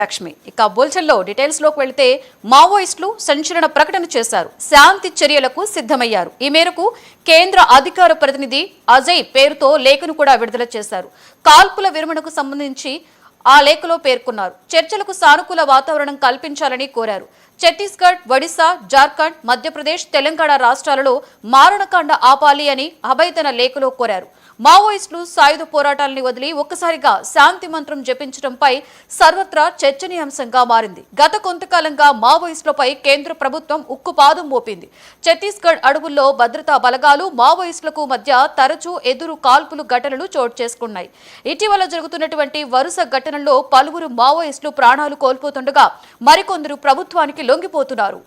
లక్ష్మి ఇక బులెటిన్లో డీటెయిల్స్ లోకి వెళితే మావోయిస్టులు సంచలన ప్రకటన చేశారు. శాంతి చర్యలకు సిద్ధమయ్యారు. ఈ మేరకు కేంద్ర అధికార ప్రతినిధి అజయ్ పేరుతో లేఖను కూడా విడుదల చేశారు. కాల్పుల విరమణకు సంబంధించి ఆ లేఖలో పేర్కొన్నారు. చర్చలకు సానుకూల వాతావరణం కల్పించాలని కోరారు. ఛత్తీస్గఢ్, ఒడిశా, జార్ఖండ్, మధ్యప్రదేశ్, తెలంగాణ రాష్ట్రాలలో మారణకాండ ఆపాలి అని అభయ్ తన లేఖలో కోరారు. మావోయిస్టులు సాయుధ పోరాటాలని వదిలి ఒక్కసారిగా శాంతి మంత్రం జపించడంపై సర్వత్రా చర్చనీయాంశంగా మారింది. గత కొంతకాలంగా మావోయిస్టులపై కేంద్ర ప్రభుత్వం ఉక్కుపాదం మోపింది. ఛత్తీస్గఢ్ అడవుల్లో భద్రతా బలగాలు మావోయిస్టులకు మధ్య తరచూ ఎదురు కాల్పులు ఘటనలు చోటు చేసుకున్నాయి. ఇటీవల జరుగుతున్నటువంటి వరుస ఘటనల్లో పలువురు మావోయిస్టులు ప్రాణాలు కోల్పోతుండగా మరికొందరు ప్రభుత్వానికి లొంగిపోతున్నారు.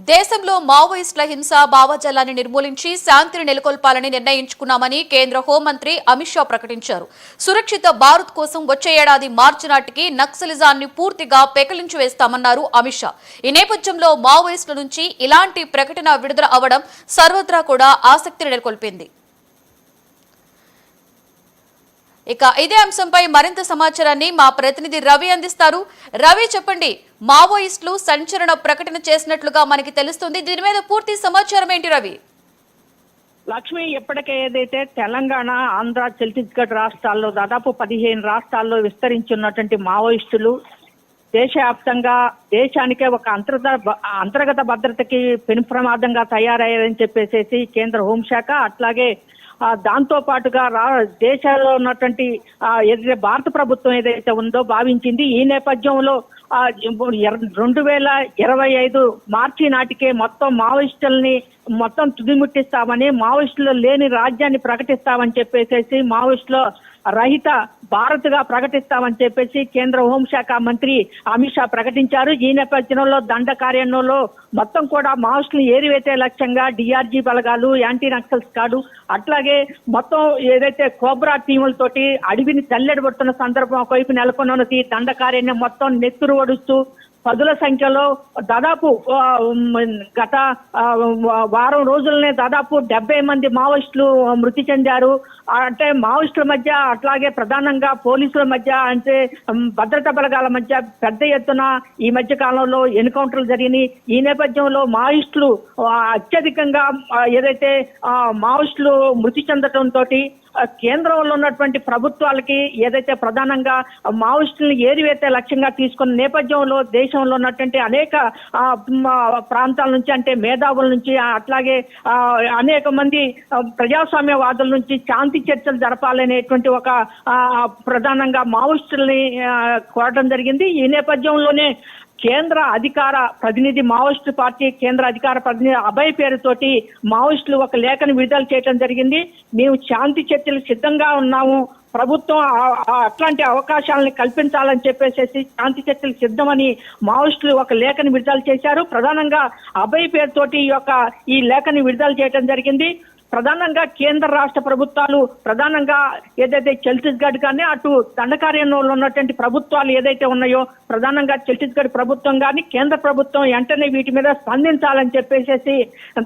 దేశంలో మావోయిస్టుల హింస భావజాలాన్ని నిర్మూలించి శాంతిని నెలకొల్పాలని నిర్ణయించుకున్నామని కేంద్ర హోంమంత్రి అమిత్ షా ప్రకటించారు. సురక్షిత భారత్ కోసం వచ్చే ఏడాది మార్చి నాటికి నక్సలిజాన్ని పూర్తిగా పెకలించి వేస్తామన్నారు అమిత్ షా. ఈ నేపథ్యంలో మావోయిస్టుల నుంచి ఇలాంటి ప్రకటన విడుదల అవడం సర్వత్రా కూడా ఆసక్తిని నెలకొల్పింది. ఇక ఇదే అంశంపై మరింత సమాచారాన్ని మా ప్రతినిధి రవి అందిస్తారు. రవి, చెప్పండి, మావోయిస్టులు సంచలన ప్రకటన చేసినట్లుగా మనకి తెలుస్తుంది. దీని మీద పూర్తి సమాచారం ఏంటి రవి? లక్ష్మి, ఇప్పటికే ఏదైతే తెలంగాణ, ఆంధ్ర, ఛత్తీస్గఢ్ రాష్ట్రాల్లో దాదాపు 15 రాష్ట్రాల్లో విస్తరించున్నటువంటి మావోయిస్టులు దేశవ్యాప్తంగా దేశానికే ఒక అంతర్గత భద్రతకి పెను ప్రమాదంగా తయారయ్యారని చెప్పేసి కేంద్ర హోంశాఖ, అట్లాగే దాంతో పాటుగా దేశాల్లో ఉన్నటువంటి ఏదైతే భారత ప్రభుత్వం ఏదైతే ఉందో భావించింది. ఈ నేపథ్యంలో 2025 మార్చి నాటికే మొత్తం మావోయిస్టుల్ని మొత్తం తుదిముట్టిస్తామని, మావోయిస్టులు లేని రాజ్యాన్ని ప్రకటిస్తామని చెప్పేసి, మావోయిస్టుల రహిత భారత్ గా ప్రకటిస్తామని చెప్పేసి కేంద్ర హోంశాఖ మంత్రి అమిత్ షా ప్రకటించారు. ఈ నేపథ్యంలో దండకారణ్యంలో మొత్తం కూడా మావోయిస్టులు ఏరివేతే లక్ష్యంగా డిఆర్జీ బలగాలు, యాంటీ నక్సల్ స్క్వాడ్, అట్లాగే మొత్తం ఏదైతే కోబ్రా టీములతోటి అడవిని చల్లెడబడుతున్న సందర్భం ఒకవైపు నెలకొన్నది. దండకారణ్యం మొత్తం నెత్తురు వడుస్తూ పదుల సంఖ్యలో దాదాపు గత వారం రోజులనే దాదాపు 70 మంది మావోయిస్టులు మృతి చెందారు. అంటే మావోయిస్టుల మధ్య, అట్లాగే ప్రధానంగా పోలీసుల మధ్య, అంటే భద్రతా బలగాల మధ్య పెద్ద ఎత్తున ఈ మధ్య కాలంలో ఎన్కౌంటర్లు జరిగినాయి. ఈ నేపథ్యంలో మావోయిస్టులు అత్యధికంగా ఏదైతే మావోయిస్టులు మృతి చెందటంతో కేంద్రంలో ఉన్నటువంటి ప్రభుత్వాలకి ఏదైతే ప్రధానంగా మావోయిస్టులను ఏరివేతే లక్ష్యంగా తీసుకున్న నేపథ్యంలో దేశంలో ఉన్నటువంటి అనేక ప్రాంతాల నుంచి, అంటే మేధావుల నుంచి, అట్లాగే అనేక మంది ప్రజాస్వామ్యవాదుల నుంచి శాంతి చర్చలు జరపాలనేటువంటి ఒక ప్రధానంగా మావోయిస్టుల్ని కోరడం జరిగింది. ఈ నేపథ్యంలోనే కేంద్ర అధికార ప్రతినిధి, మావోయిస్టు పార్టీ కేంద్ర అధికార ప్రతినిధి అభయ్ పేరుతోటి మావోయిస్టులు ఒక లేఖను విడుదల చేయడం జరిగింది. మేము శాంతి చర్చలు సిద్ధంగా ఉన్నాము, ప్రభుత్వం అట్లాంటి అవకాశాలను కల్పించాలని చెప్పేసి శాంతి చర్చలు సిద్ధమని మావోయిస్టులు ఒక లేఖను విడుదల చేశారు. ప్రధానంగా అభయ్ పేరుతోటి ఈ లేఖని విడుదల చేయడం జరిగింది. ప్రధానంగా కేంద్ర రాష్ట్ర ప్రభుత్వాలు, ప్రధానంగా ఏదైతే ఛత్తీస్గఢ్ కానీ అటు దండకారణ్యంలో ఉన్నటువంటి ప్రభుత్వాలు ఏదైతే ఉన్నాయో, ప్రధానంగా ఛత్తీస్గఢ్ ప్రభుత్వం కానీ కేంద్ర ప్రభుత్వం వెంటనే వీటి మీద స్పందించాలని చెప్పేసి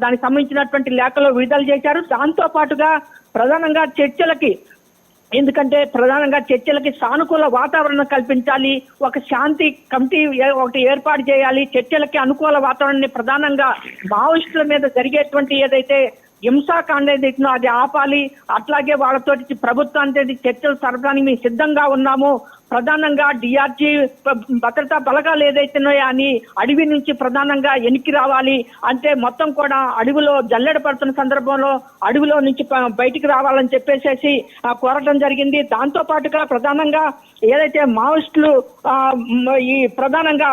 దానికి సంబంధించినటువంటి లేఖలో విడుదల చేశారు. దాంతో పాటుగా ప్రధానంగా చర్చలకి, ఎందుకంటే ప్రధానంగా చర్చలకి సానుకూల వాతావరణం కల్పించాలి, ఒక శాంతి కమిటీ ఒకటి ఏర్పాటు చేయాలి, చర్చలకి అనుకూల వాతావరణాన్ని ప్రధానంగా మావోయిస్టుల మీద జరిగేటువంటి ఏదైతే హింసాకాండ ఏదైతుందో అది ఆపాలి, అట్లాగే వాళ్ళతో ప్రభుత్వానికి చర్చలు జరపడానికి మేము సిద్ధంగా ఉన్నాము, ప్రధానంగా డిఆర్జీ భద్రతా బలగాలు ఏదైతున్నాయో అని అడవి నుంచి ప్రధానంగా ఎనికి రావాలి అంటే మొత్తం కూడా అడవిలో జల్లెడ పడుతున్న సందర్భంలో అడవిలో నుంచి బయటికి రావాలని చెప్పేసి కోరటం జరిగింది. దాంతో పాటుగా ప్రధానంగా ఏదైతే మావోయిస్టులు ఈ ప్రధానంగా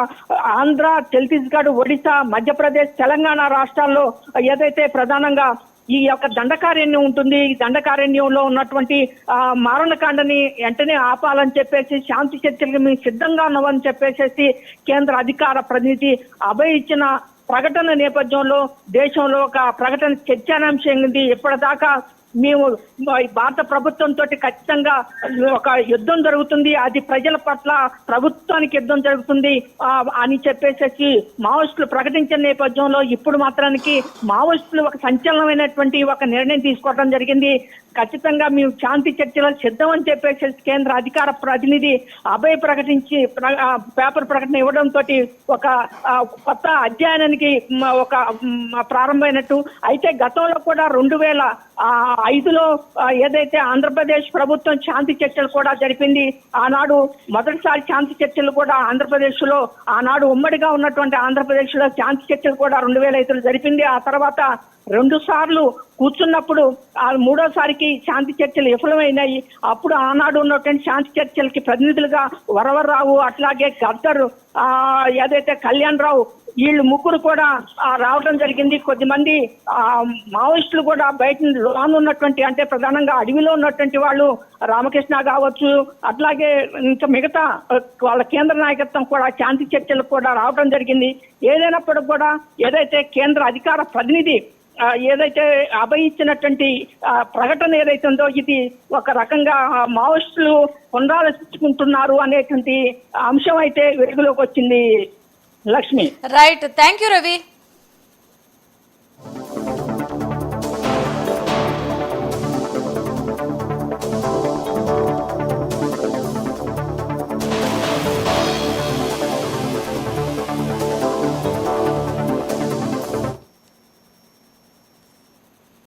ఆంధ్ర, ఛత్తీస్గఢ్, ఒడిశా, మధ్యప్రదేశ్, తెలంగాణ రాష్ట్రాల్లో ఏదైతే ప్రధానంగా ఈ యొక్క దండకారణ్యం ఉంటుంది, ఈ దండకారణ్యంలో ఉన్నటువంటి మారణకాండని వెంటనే ఆపాలని చెప్పేసి శాంతి చర్చలకు మేము సిద్ధంగా ఉన్నామని చెప్పేసి కేంద్ర అధికార ప్రతినిధి అభయ్ ఇచ్చిన ప్రకటన నేపథ్యంలో దేశంలో ఒక ప్రకటన చర్చానాంశం ఉంది. ఇప్పటిదాకా మేము భారత ప్రభుత్వంతో ఖచ్చితంగా ఒక యుద్ధం జరుగుతుంది, అది ప్రజల పట్ల ప్రభుత్వానికి యుద్ధం జరుగుతుంది అని చెప్పేసి మావోయిస్టులు ప్రకటించిన నేపథ్యంలో ఇప్పుడు మాత్రానికి మావోయిస్టులు ఒక సంచలనమైనటువంటి ఒక నిర్ణయం తీసుకోవడం జరిగింది. ఖచ్చితంగా మేము శాంతి చర్చలకు సిద్ధం అని చెప్పేసి కేంద్ర అధికార ప్రతినిధి అభయ్ ప్రకటించి పేపర్ ప్రకటన ఇవ్వడంతో ఒక కొత్త అధ్యయనానికి ఒక ప్రారంభమైనట్టు. అయితే గతంలో కూడా 2005లో ఏదైతే ఆంధ్రప్రదేశ్ ప్రభుత్వం శాంతి చర్చలు కూడా జరిపింది. ఆనాడు మొదటిసారి శాంతి చర్చలు కూడా ఆంధ్రప్రదేశ్ లో ఆనాడు ఉమ్మడిగా ఉన్నటువంటి ఆంధ్రప్రదేశ్ లో శాంతి చర్చలు కూడా 2005లో జరిపింది. ఆ తర్వాత 2 సార్లు కూర్చున్నప్పుడు మూడోసారికి శాంతి చర్చలు విఫలమైనాయి. అప్పుడు ఆనాడు ఉన్నటువంటి శాంతి చర్చలకి ప్రతినిధులుగా వరవరరావు, అట్లాగే గద్దర్, ఏదైతే కళ్యాణ్ రావు, వీళ్ళు ముగ్గురు కూడా రావడం జరిగింది. కొద్దిమంది మావోయిస్టులు కూడా బయట ఉన్నటువంటి అంటే ప్రధానంగా అడవిలో ఉన్నటువంటి వాళ్ళు రామకృష్ణ కావచ్చు, అట్లాగే ఇంకా మిగతా వాళ్ళ కేంద్ర నాయకత్వం కూడా శాంతి చర్చలకు కూడా రావడం జరిగింది. ఏదైనప్పటికీ కూడా ఏదైతే కేంద్ర అధికార ప్రతినిధి ఏదైతే అభయ్ ఇచ్చినటువంటి ప్రకటన ఏదైతే ఉందో ఇది ఒక రకంగా మావోయిస్టులు పునరాలోచించుకుంటున్నారు అనేటువంటి అంశం అయితే వెలుగులోకి వచ్చింది. Lakshmi. Right, thank you Ravi.